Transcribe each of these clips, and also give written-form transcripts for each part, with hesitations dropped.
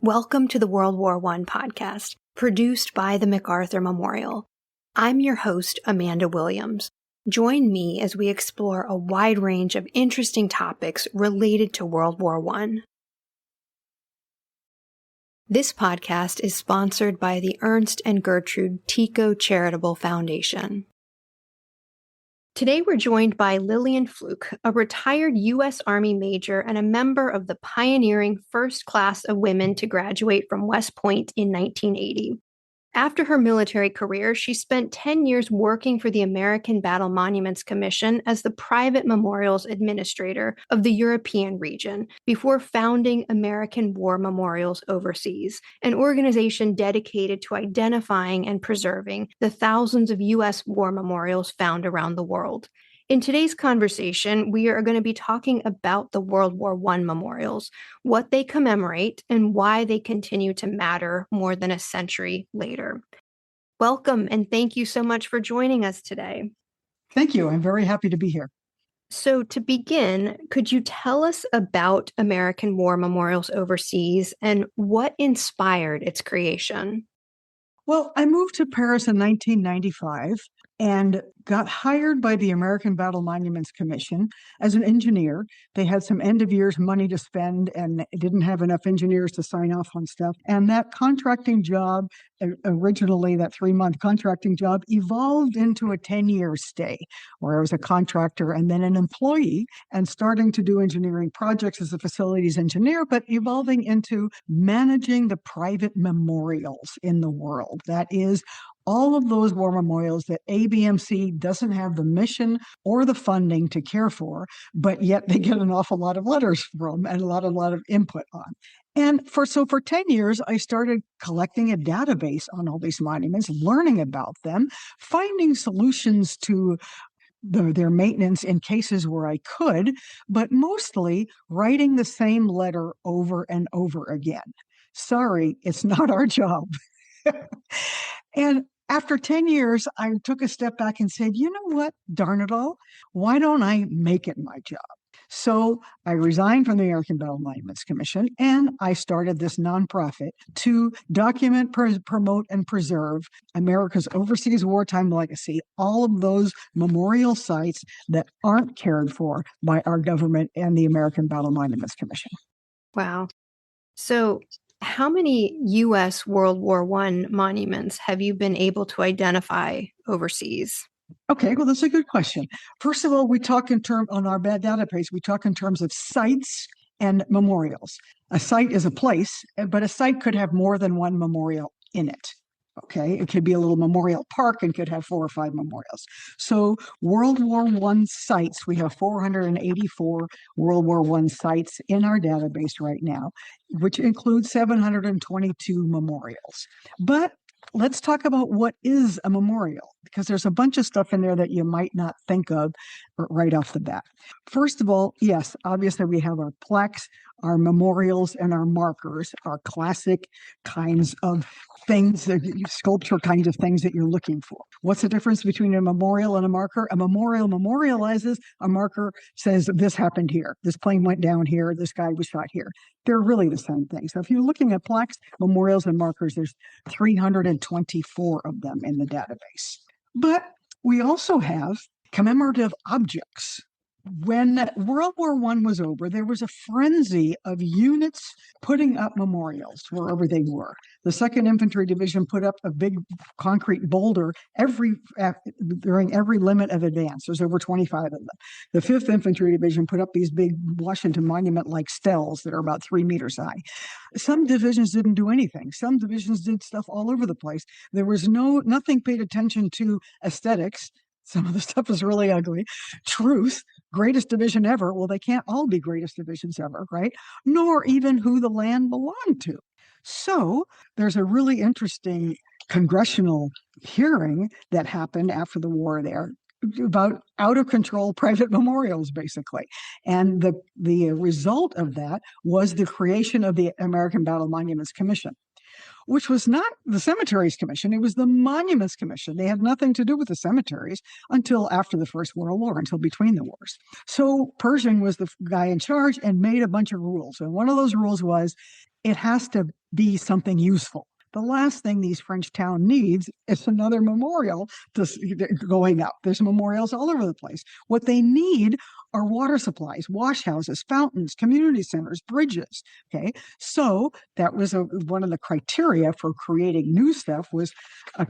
Welcome to the World War I podcast, produced by the MacArthur Memorial. I'm your host, Amanda Williams. Join me as we explore a wide range of interesting topics related to World War I. This podcast is sponsored by the Ernst and Gertrude Tico Charitable Foundation. Today we're joined by Lillian Pfluke, a retired U.S. Army major and a member of the pioneering first class of women to graduate from West Point in 1980. After her military career, she spent 10 years working for the American Battle Monuments Commission as the private memorials administrator of the European region before founding American War Memorials Overseas, an organization dedicated to identifying and preserving the thousands of U.S. war memorials found around the world. In today's conversation, we are going to be talking about the World War I memorials, what they commemorate, and why they continue to matter more than a century later. Welcome, and thank you so much for joining us today. Thank you. I'm very happy to be here. So to begin, could you tell us about American War Memorials Overseas and what inspired its creation? Well, I moved to Paris in 1995 and got hired by the American Battle Monuments Commission as an engineer. They had some end of year's money to spend and didn't have enough engineers to sign off on stuff. And that contracting job, originally that 3-month contracting job, evolved into a 10-year stay where I was a contractor and then an employee and starting to do engineering projects as a facilities engineer, but evolving into managing the private memorials in the world. That is, all of those war memorials that ABMC doesn't have the mission or the funding to care for, but yet they get an awful lot of letters from and a lot of input on. And for 10 years, I started collecting a database on all these monuments, learning about them, finding solutions to their maintenance in cases where I could, but mostly writing the same letter over and over again. Sorry, it's not our job. And after 10 years, I took a step back and said, you know what, darn it all, why don't I make it my job? So I resigned from the American Battle Monuments Commission, and I started this nonprofit to document, promote, and preserve America's overseas wartime legacy, all of those memorial sites that aren't cared for by our government and the American Battle Monuments Commission. Wow. So how many U.S. World War I monuments have you been able to identify overseas? Okay, well, that's a good question. First of all, we talk on our database, we talk in terms of sites and memorials. A site is a place, but a site could have more than one memorial in it. Okay, it could be a little memorial park and could have 4 or 5 memorials. So World War I sites, we have 484 World War I sites in our database right now, which includes 722 memorials. But let's talk about what is a memorial, because there's a bunch of stuff in there that you might not think of right off the bat. First of all, yes, obviously we have our plaques, our memorials, and our markers, our classic kinds of things, sculpture kinds of things that you're looking for. What's the difference between a memorial and a marker? A memorial memorializes, a marker says this happened here, this plane went down here, this guy was shot here. They're really the same thing. So if you're looking at plaques, memorials, and markers, there's 324 of them in the database. But we also have commemorative objects. When World War I was over, there was a frenzy of units putting up memorials wherever they were. The 2nd Infantry Division put up a big concrete boulder during every limit of advance. There's over 25 of them. The 5th Infantry Division put up these big Washington Monument-like stels that are about 3 meters high. Some divisions didn't do anything. Some divisions did stuff all over the place. There was nothing paid attention to aesthetics. Some of the stuff is really ugly. Truth, greatest division ever. Well, they can't all be greatest divisions ever, right? Nor even who the land belonged to. So there's a really interesting congressional hearing that happened after the war there about out of control private memorials, basically. And the result of that was the creation of the American Battle Monuments Commission. which was not the Cemeteries Commission. It was the Monuments Commission. They had nothing to do with the cemeteries until after the First World War, until between the wars. So Pershing was the guy in charge and made a bunch of rules. And one of those rules was it has to be something useful. The last thing these French town needs is another memorial going up. There's memorials all over the place. What they need are water supplies, wash houses, fountains, community centers, bridges. Okay, so that was one of the criteria for creating new stuff was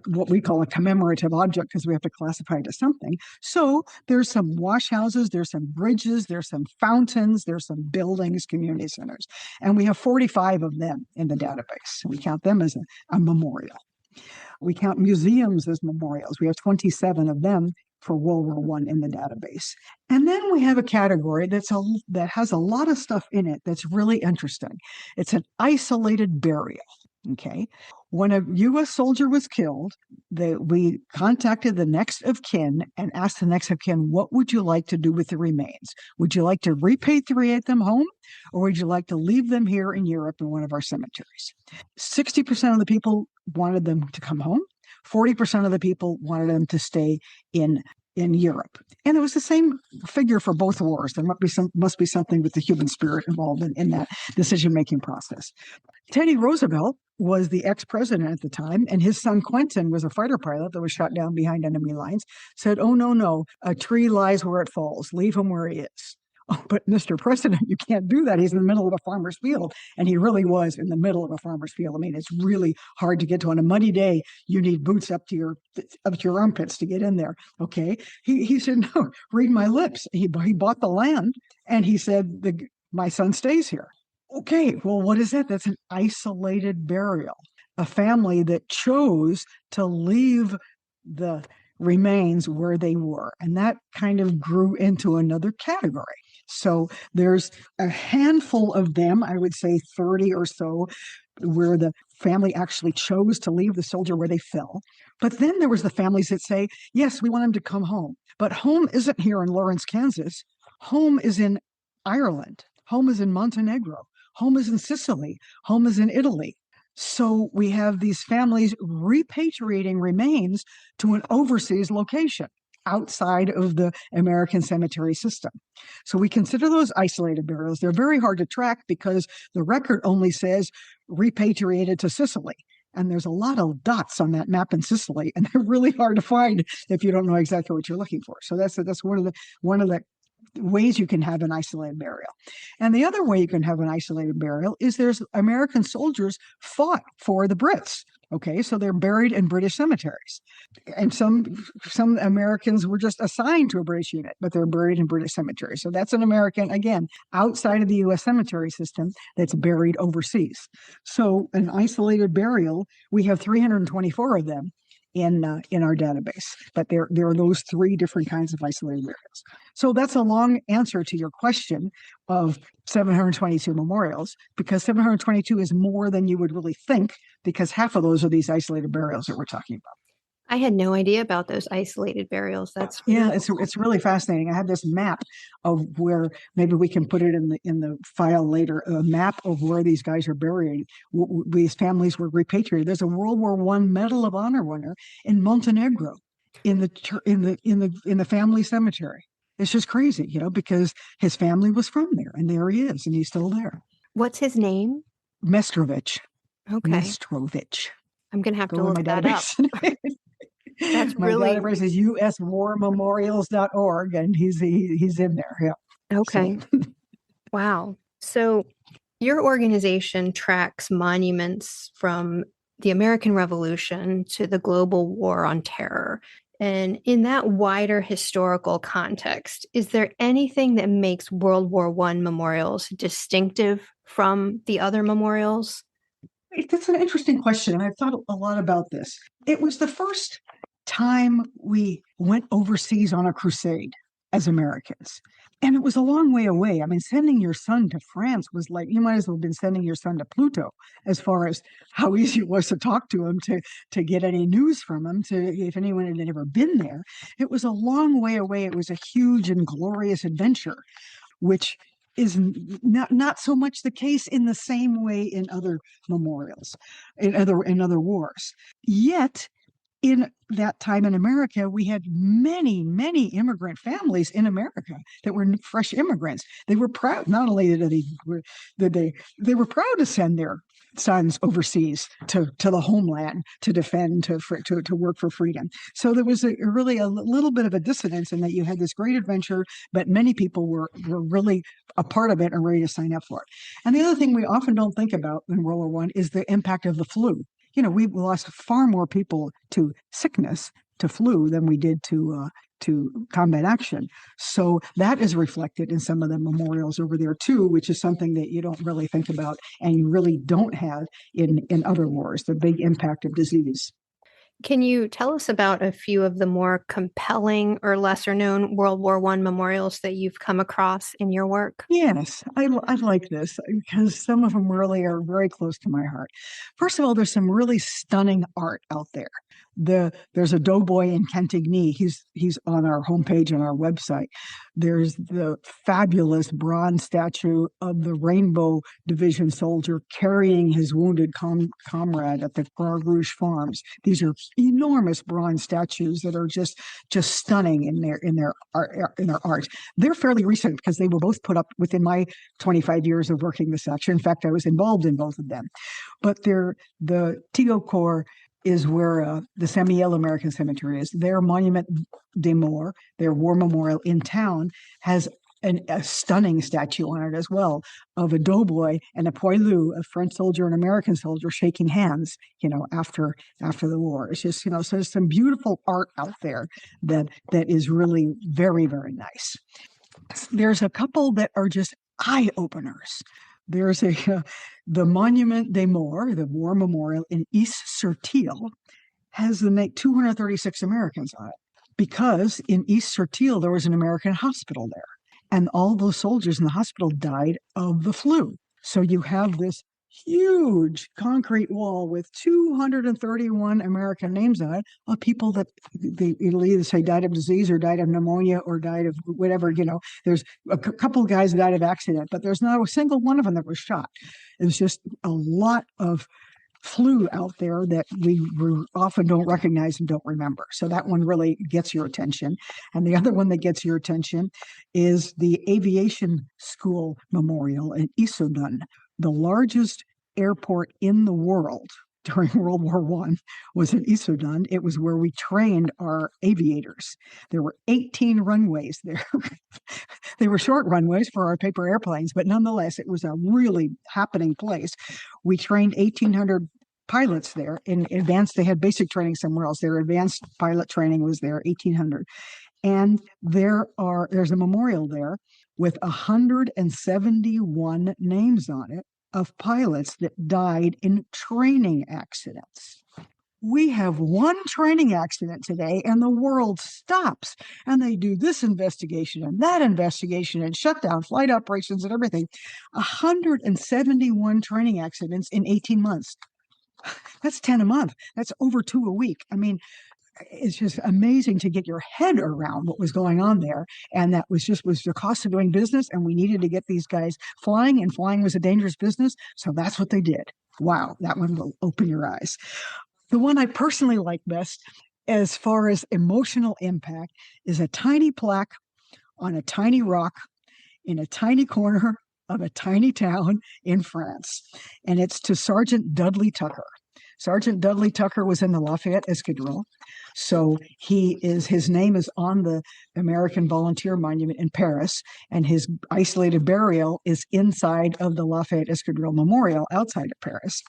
what we call a commemorative object because we have to classify it as something. So there's some wash houses, there's some bridges, there's some fountains, there's some buildings, community centers, and we have 45 of them in the database. We count them as a memorial. We count museums as memorials. We have 27 of them for World War I in the database. And then we have a category that has a lot of stuff in it that's really interesting. It's an isolated burial. Okay. When a U.S. soldier was killed, we contacted the next of kin and asked the next of kin, what would you like to do with the remains? Would you like to repatriate them home, or would you like to leave them here in Europe in one of our cemeteries? 60% of the people wanted them to come home. 40% of the people wanted them to stay in Europe. And it was the same figure for both wars. There must be something with the human spirit involved in that decision-making process. Teddy Roosevelt was the ex-president at the time, and his son Quentin was a fighter pilot that was shot down behind enemy lines, said, oh, no, a tree lies where it falls. Leave him where he is. Oh, but Mr. President, you can't do that. He's in the middle of a farmer's field. And he really was in the middle of a farmer's field. I mean, it's really hard to get to. On a muddy day, you need boots up to your armpits to get in there. Okay. He said, no, read my lips. He bought the land and he said, my son stays here. Okay. Well, what is that? That's an isolated burial. A family that chose to leave the remains where they were. And that kind of grew into another category. So there's a handful of them, I would say 30 or so, where the family actually chose to leave the soldier where they fell. But then there was the families that say, yes, we want him to come home. But home isn't here in Lawrence, Kansas. Home is in Ireland. Home is in Montenegro. Home is in Sicily. Home is in Italy. So we have these families repatriating remains to an overseas location outside of the American cemetery system. So we consider those isolated burials. They're very hard to track because the record only says repatriated to Sicily. And there's a lot of dots on that map in Sicily, and they're really hard to find if you don't know exactly what you're looking for. So that's one of the ways you can have an isolated burial. And the other way you can have an isolated burial is there's American soldiers fought for the Brits. Okay, so they're buried in British cemeteries. And some Americans were just assigned to a British unit, but they're buried in British cemeteries. So that's an American, again, outside of the U.S. cemetery system that's buried overseas. So an isolated burial, we have 324 of them in our database. But there are those three different kinds of isolated burials. So that's a long answer to your question of 722 memorials, because 722 is more than you would really think, because half of those are these isolated burials that we're talking about. I had no idea about those isolated burials. It's really fascinating. I have this map of where, maybe we can put it in the file later, a map of where these guys are buried. These families were repatriated. There's a World War I Medal of Honor winner in Montenegro in the family cemetery. It's just crazy, because his family was from there, and there he is, and he's still there. What's his name? Mestrovich. Okay. Mestrovich. I'm going to have to look that up. That's my database is uswarmemorials.org, and he's in there. Yeah. Okay. So. Wow. So your organization tracks monuments from the American Revolution to the global war on terror. And in that wider historical context, is there anything that makes World War I memorials distinctive from the other memorials? That's an interesting question. I've thought a lot about this. It was the first time we went overseas on a crusade as Americans. And it was a long way away. I mean, sending your son to France was like, you might as well have been sending your son to Pluto, as far as how easy it was to talk to him, to get any news from him, if anyone had ever been there. It was a long way away. It was a huge and glorious adventure, which is not so much the case in the same way in other memorials, in other wars. Yet in that time in America, we had many, many immigrant families in America that were fresh immigrants. They were proud. Not only they were proud to send their sons overseas to the homeland to defend, to work for freedom. So there was really a little bit of a dissonance in that you had this great adventure, but many people were really a part of it and ready to sign up for it. And the other thing we often don't think about in World War One is the impact of the flu. We lost far more people to sickness, to flu, than we did to combat action. So that is reflected in some of the memorials over there too, which is something that you don't really think about and you really don't have in other wars, the big impact of disease. Can you tell us about a few of the more compelling or lesser known World War One memorials that you've come across in your work? Yes, I like this because some of them really are very close to my heart. First of all, there's some really stunning art out there. There's a doughboy in Cantigny. He's on our homepage on our website. There's the fabulous bronze statue of the Rainbow Division soldier carrying his wounded comrade at the Croix Rouge Farms. These are enormous bronze statues that are just stunning in their art. They're fairly recent because they were both put up within my 25 years of working the section. In fact, I was involved in both of them. But the Tigo is where the Saint Mihiel American Cemetery is. Their Monument des Morts, their war memorial in town, has a stunning statue on it as well of a doughboy and a poilu, a French soldier and American soldier, shaking hands, after the war. It's just, so there's some beautiful art out there that is really very, very nice. There's a couple that are just eye openers. There's the Monument des Morts, the war memorial in East-sur-Tille, has the name 236 Americans on it because in East-sur-Tille there was an American hospital there, and all those soldiers in the hospital died of the flu. So you have this huge concrete wall with 231 American names on it of people that it'll either say died of disease or died of pneumonia or died of whatever. There's a couple of guys that died of accident, but there's not a single one of them that was shot. It was just a lot of flu out there that we often don't recognize and don't remember. So that one really gets your attention. And the other one that gets your attention is the Aviation School Memorial in Issoudun. The largest airport in the world during World War One was in Issoudun. It was where we trained our aviators. There were 18 runways there. They were short runways for our paper airplanes, but nonetheless, it was a really happening place. We trained 1,800 pilots there in advance. They had basic training somewhere else. Their advanced pilot training was there, 1,800. And there's a memorial there with 171 names on it of pilots that died in training accidents. We have one training accident today and the world stops and they do this investigation and that investigation and shut down flight operations and everything. 171 training accidents in 18 months. That's 10 a month. That's over 2 a week. I mean, it's just amazing to get your head around what was going on there. And that was the cost of doing business. And we needed to get these guys flying, and flying was a dangerous business. So that's what they did. Wow, that one will open your eyes. The one I personally like best, as far as emotional impact, is a tiny plaque on a tiny rock in a tiny corner of a tiny town in France. And it's to Sergeant Dudley Tucker. Sergeant Dudley Tucker was in the Lafayette Escadrille. So his name is on the American Volunteer Monument in Paris, and his isolated burial is inside of the Lafayette Escadrille Memorial outside of Paris.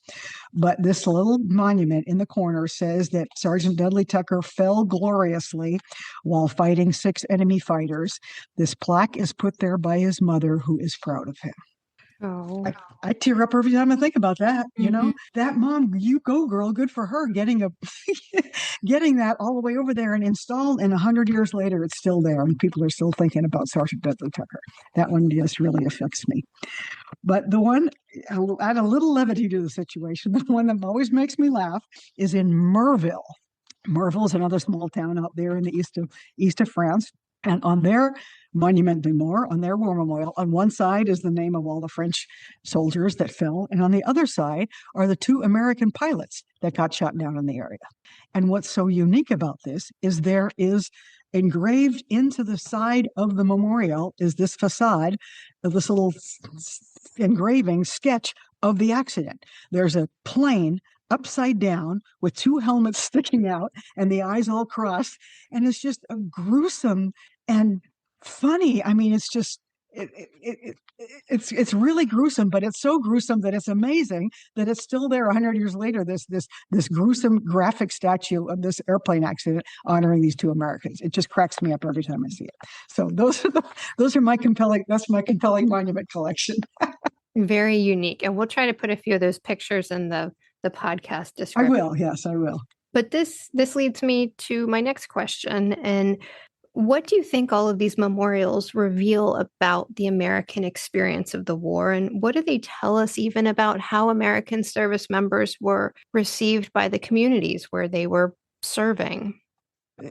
But this little monument in the corner says that Sergeant Dudley Tucker fell gloriously while fighting 6 enemy fighters. This plaque is put there by his mother, who is proud of him. Oh, I tear up every time I think about that. That mom, you go girl, good for her getting that all the way over there and installed. And 100 years later, it's still there, and people are still thinking about Sergeant Dudley Tucker. That one just really affects me. But the one, add a little levity to the situation, the one that always makes me laugh is in Merville. Merville is another small town out there in the east of France. And on their monument de mort, on their war memorial, on one side is the name of all the French soldiers that fell, and on the other side are the 2 American pilots that got shot down in the area. And what's so unique about this is there is engraved into the side of the memorial is this facade of this little engraving sketch of the accident. There's a plane upside down with 2 helmets sticking out and the eyes all crossed. And it's just a gruesome and funny. I mean, it's just it's really gruesome, but it's so gruesome that it's amazing that it's still there 100 years later. This gruesome graphic statue of this airplane accident honoring these 2 Americans. It just cracks me up every time I see it. So those are my compelling. That's my compelling monument collection. Very unique. And we'll try to put a few of those pictures in the podcast description. I will. Yes, I will. But this leads me to my next question. And what do you think all of these memorials reveal about the American experience of the war? And what do they tell us even about how American service members were received by the communities where they were serving?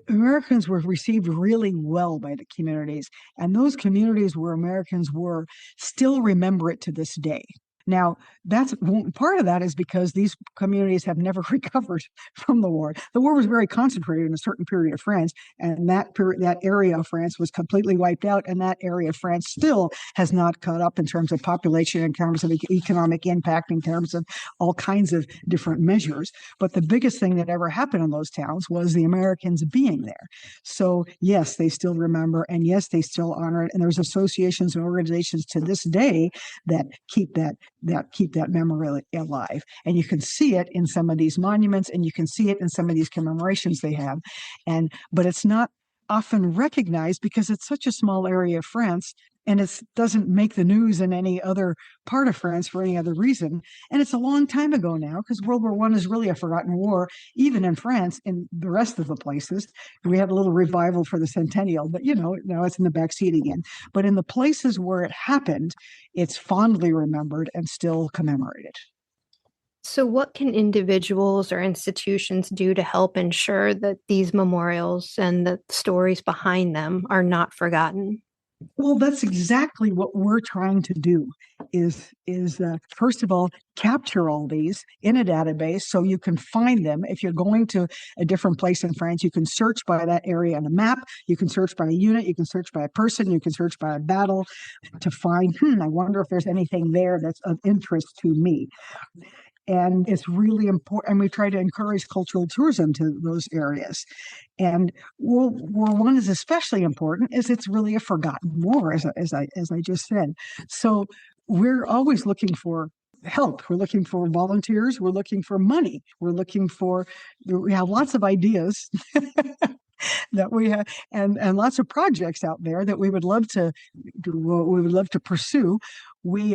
Americans were received really well by the communities, and those communities where Americans were still remember it to this day. Now, that's part of that is because these communities have never recovered from the war. The war was very concentrated in a certain period of France, and that area of France was completely wiped out, and that area of France still has not caught up in terms of population, in terms of economic impact, in terms of all kinds of different measures. But the biggest thing that ever happened in those towns was the Americans being there. So yes, they still remember, and yes, they still honor it. And there's associations and organizations to this day that keep that memory alive. And you can see it in some of these monuments, and you can see it in some of these commemorations they have. But it's not often recognized because it's such a small area of France, and it doesn't make the news in any other part of France for any other reason. And it's a long time ago now, because World War I is really a forgotten war, even in France. In the rest of the places, we had a little revival for the centennial, but now it's in the backseat again. But in the places where it happened, it's fondly remembered and still commemorated. So what can individuals or institutions do to help ensure that these memorials and the stories behind them are not forgotten? Well, that's exactly what we're trying to do is first of all, capture all these in a database so you can find them. If you're going to a different place in France, you can search by that area on a map, you can search by a unit, you can search by a person, you can search by a battle to find, I wonder if there's anything there that's of interest to me. And it's really important. And we try to encourage cultural tourism to those areas. And World War I is especially important as it's really a forgotten war, as I just said. So we're always looking for help. We're looking for volunteers. We're looking for money. We have lots of ideas that we have, and lots of projects out there that we would love to pursue. We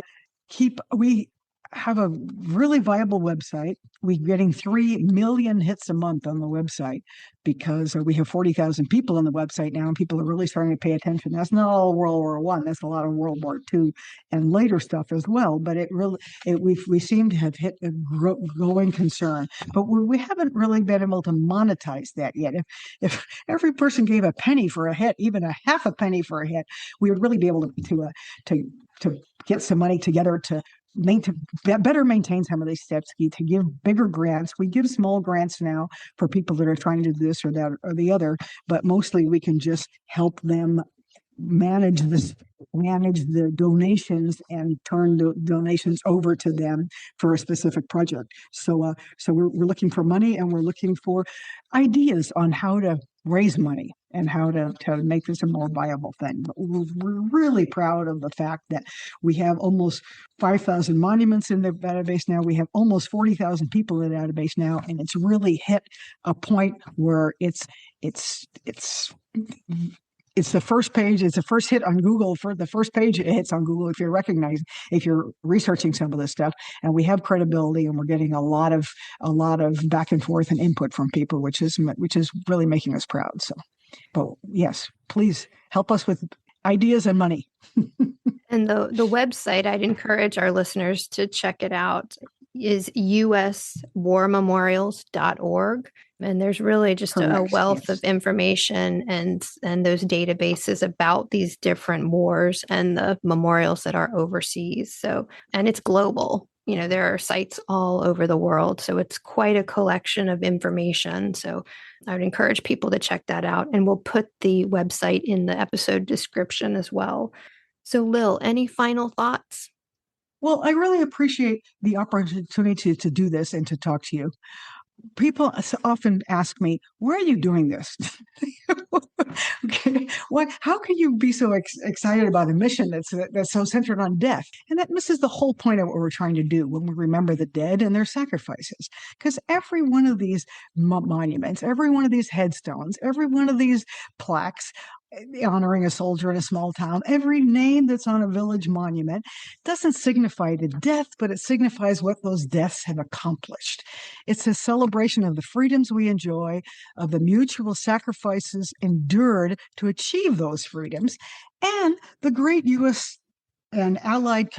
have a really viable website. We're getting 3 million hits a month on the website because we have 40,000 people on the website now, and people are really starting to pay attention. That's not all World War I. That's a lot of World War II and later stuff as well. But we seem to have hit a growing concern. But we haven't really been able to monetize that yet. If every person gave a penny for a hit, even a half a penny for a hit, we would really be able to get some money together to better maintain some of these steps, to give bigger grants. We give small grants now for people that are trying to do this or that or the other, but mostly we can just help them manage the donations and turn the donations over to them for a specific project. So we're looking for money, and we're looking for ideas on how to raise money and how to make this a more viable thing. But we're really proud of the fact that we have almost 5,000 monuments in the database now. We have almost 40,000 people in the database now, and it's really hit a point where it's the first page. It's the first hit on Google. For the first page, it hits on Google if you're researching some of this stuff. And we have credibility, and we're getting a lot of back and forth and input from people, which is really making us proud. So, but yes, please help us with ideas and money. And the website, I'd encourage our listeners to check it out, is uswarmemorials.org. And there's really just a Correct. wealth Yes. of information and those databases about these different wars and the memorials that are overseas. So, and it's global. There are sites all over the world. So it's quite a collection of information. So I would encourage people to check that out. And we'll put the website in the episode description as well. So, Lil, any final thoughts? Well, I really appreciate the opportunity to do this and to talk to you. People often ask me, "Why are you doing this?" Okay, how can you be so excited about a mission that's so centered on death? And that misses the whole point of what we're trying to do when we remember the dead and their sacrifices. Because every one of these monuments, every one of these headstones, every one of these plaques honoring a soldier in a small town, every name that's on a village monument doesn't signify the death, but it signifies what those deaths have accomplished. It's a celebration of the freedoms we enjoy, of the mutual sacrifices endured to achieve those freedoms, and the great U.S. and allied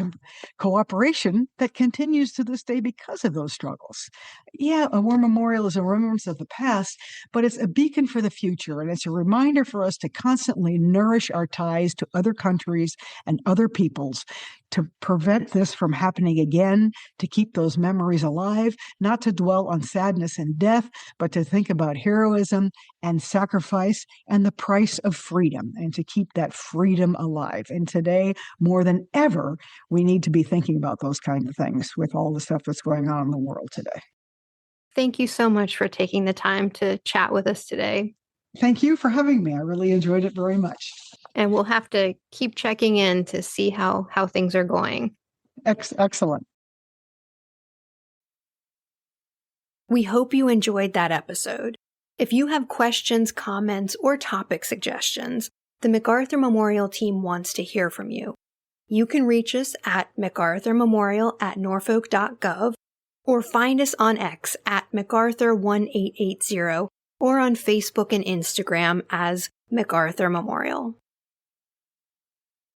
cooperation that continues to this day because of those struggles. Yeah, a war memorial is a remembrance of the past, but it's a beacon for the future, and it's a reminder for us to constantly nourish our ties to other countries and other peoples to prevent this from happening again, to keep those memories alive, not to dwell on sadness and death, but to think about heroism and sacrifice and the price of freedom, and to keep that freedom alive. And today, more than ever, we need to be thinking about those kind of things with all the stuff that's going on in the world today. Thank you so much for taking the time to chat with us today. Thank you for having me. I really enjoyed it very much. And we'll have to keep checking in to see how things are going. Excellent. We hope you enjoyed that episode. If you have questions, comments, or topic suggestions, the MacArthur Memorial team wants to hear from you. You can reach us at macarthurmemorial@norfolk.gov or find us on X at MacArthur1880 or on Facebook and Instagram as MacArthur Memorial.